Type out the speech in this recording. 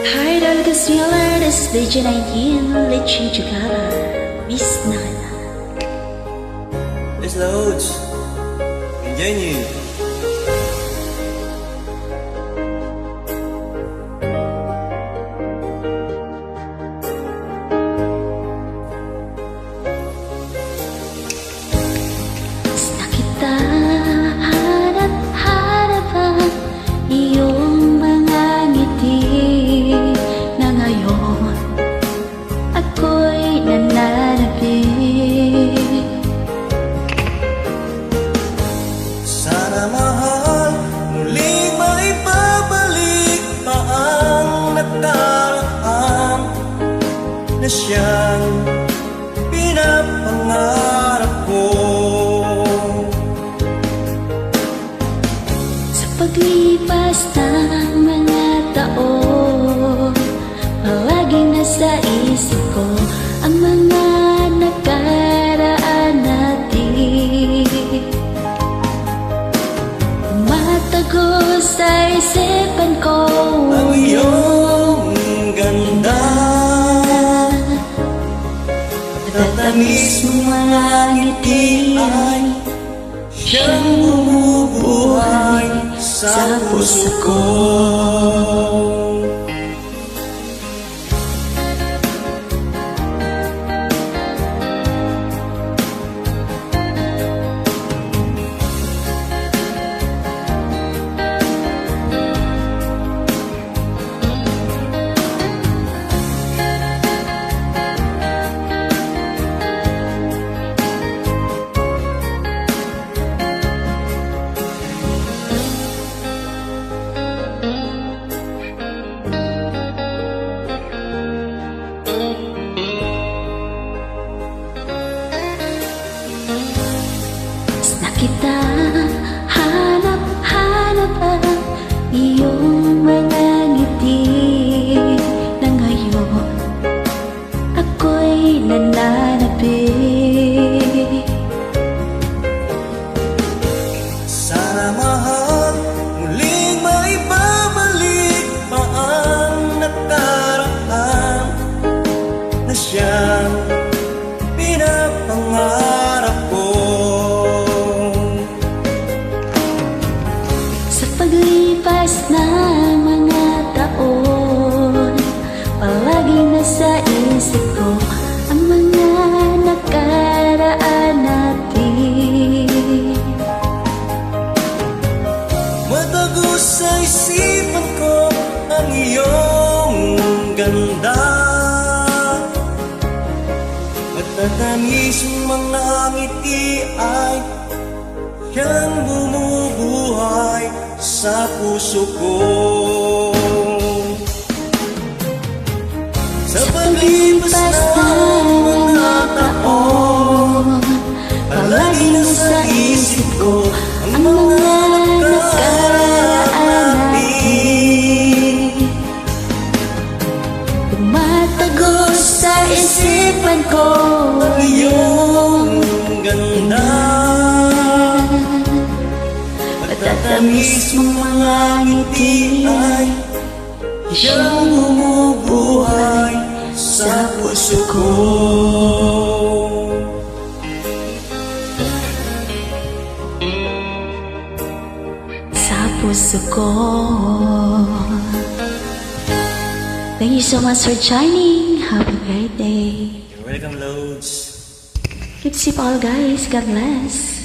Idol Castillas DJ 19 Lechi Chikara Miss na kita. Let's loads. Enjoy niyo. Miss na kita. Hanap-hanapan iyong mga ngiti na ngayon ako'y nananapit. Sana mahal, muling maibabalik pa ang nakaraan na siyang pinapangarap ko. Sa paglipas ng mga taon, palaging nasa isip ko ang mga nakaraan natin. Tumatago sa isipan ko Ang iyong ganda, matatamis mong mga ngiti ay siyang bumubuhay sa puso ko. kita, hanap-hanapan iyong mga ngiti na ngayon ako'y nananapit. Sana mahal, muling maibabalik pa ang nakaraan na siyang pinapangarap ko. Sa paglipas ng mga taon, palaging nasa isip ko ang mga nakaraan natin. Matago sa isipan ko ang iyong ganda, matatamis mga ngiti ay siyang bumubuhay sa puso ko. Sa paglipas ng mga taon, palagi nasa isip ko ang mga nakaraan natin. Tumatago sa isipan ko ang iyong ganda, matatamis mong mga ngiti ay siyang bumubuhay sa puso ko. Sa puso ko. Thank you so much for joining. Have a great day. You're welcome, Loads. Keep safe all guys. God bless.